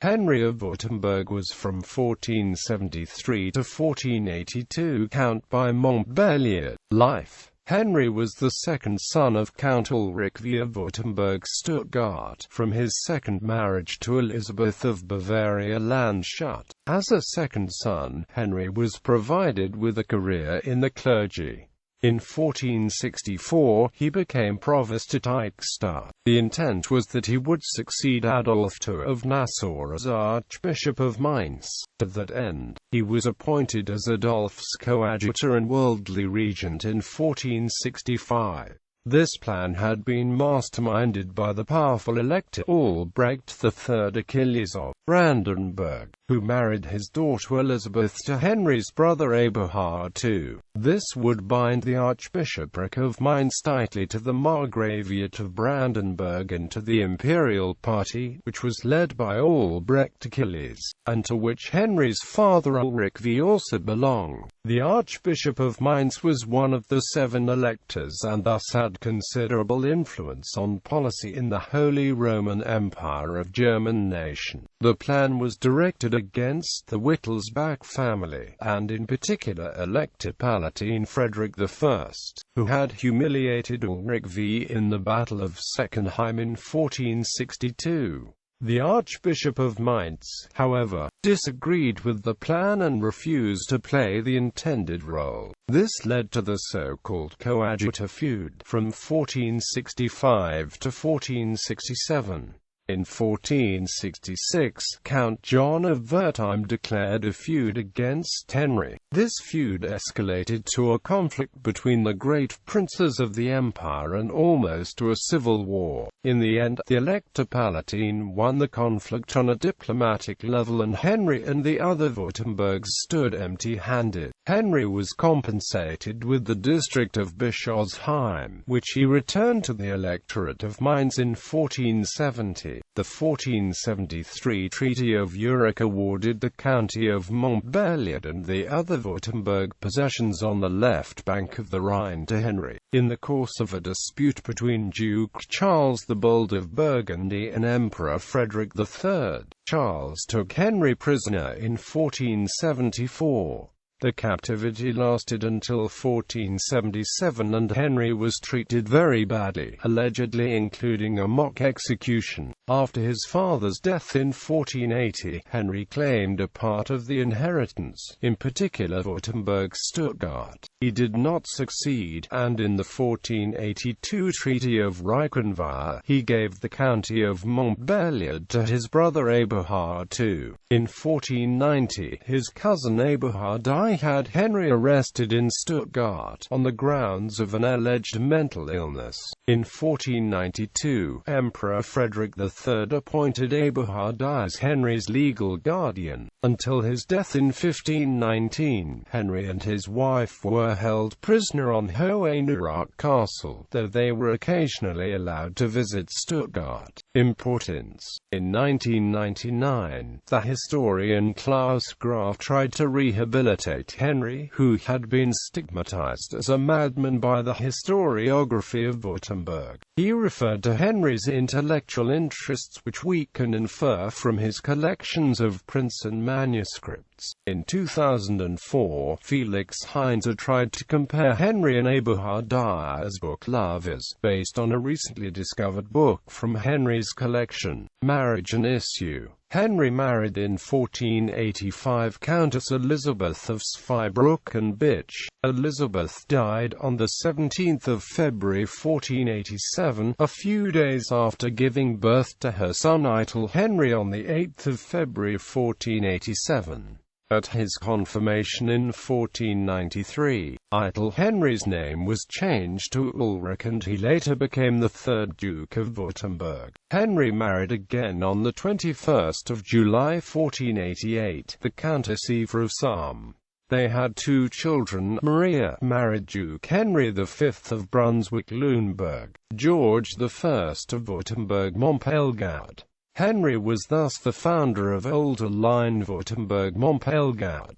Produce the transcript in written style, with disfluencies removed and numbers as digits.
Henry of Württemberg was from 1473 to 1482 Count by Montbéliard. Life. Henry was the second son of Count Ulrich V of Württemberg-Stuttgart, from his second marriage to Elizabeth of Bavaria-Landshut. As a second son, Henry was provided with a career in the clergy. In 1464, he became provost at Eichstätt. The intent was that he would succeed Adolf II of Nassau as Archbishop of Mainz. To that end, he was appointed as Adolph's coadjutor and worldly regent in 1465. This plan had been masterminded by the powerful Elector Albrecht III Achilles of Brandenburg, who married his daughter Elizabeth to Henry's brother Eberhard II. This would bind the Archbishopric of Mainz tightly to the Margraviate of Brandenburg and to the imperial party, which was led by Albrecht Achilles, and to which Henry's father Ulrich V also belonged. The Archbishop of Mainz was one of the 7 electors and thus had considerable influence on policy in the Holy Roman Empire of German nation. The plan was directed against the Wittelsbach family, and in particular Elector Palatine Frederick I, who had humiliated Ulrich V in the Battle of Seckenheim in 1462. The Archbishop of Mainz, however, disagreed with the plan and refused to play the intended role. This led to the so-called coadjutor feud from 1465 to 1467. In 1466, Count John of Wertheim declared a feud against Henry. This feud escalated to a conflict between the great princes of the empire and almost to a civil war. In the end, the Elector Palatine won the conflict on a diplomatic level and Henry and the other Württembergs stood empty-handed. Henry was compensated with the district of Bischofsheim, which he returned to the electorate of Mainz in 1470. The 1473 Treaty of Urach awarded the county of Montbéliard and the other Württemberg possessions on the left bank of the Rhine to Henry. In the course of a dispute between Duke Charles the Bold of Burgundy and Emperor Frederick III, Charles took Henry prisoner in 1474. The captivity lasted until 1477 and Henry was treated very badly, allegedly including a mock execution. After his father's death in 1480, Henry claimed a part of the inheritance, in particular Württemberg-Stuttgart. He did not succeed, and in the 1482 Treaty of Reichenbach, he gave the county of Montbéliard to his brother Eberhard II. In 1490, his cousin Eberhard I had Henry arrested in Stuttgart on the grounds of an alleged mental illness. In 1492, Emperor Frederick III appointed Eberhard I as Henry's legal guardian. Until his death in 1519, Henry and his wife were held prisoner on Hohenurach Castle, though they were occasionally allowed to visit Stuttgart. Importance. In 1999, the historian Klaus Graf tried to rehabilitate Henry, who had been stigmatized as a madman by the historiography of Württemberg. He referred to Henry's intellectual interests, which we can infer from his collections of prints and manuscripts. In 2004, Felix Heinze tried to compare Henry and Eberhard I as book lovers, based on a recently discovered book from Henry's collection, Marriage and Issue. Henry married in 1485 Countess Elizabeth of Zweibrück and Bitch. Elizabeth died on the 17th of February 1487, a few days after giving birth to her son Eitel Henry on the 8th of February 1487. At his confirmation in 1493, Eitel Henry's name was changed to Ulrich and he later became the 3rd Duke of Württemberg. Henry married again on the 21st of July 1488, the Countess Eva of Salm. They had 2 children. Maria married Duke Henry V of Brunswick-Lüneburg, George I of Württemberg-Montbéliard. Henry was thus the founder of older line Württemberg-Montbéliard.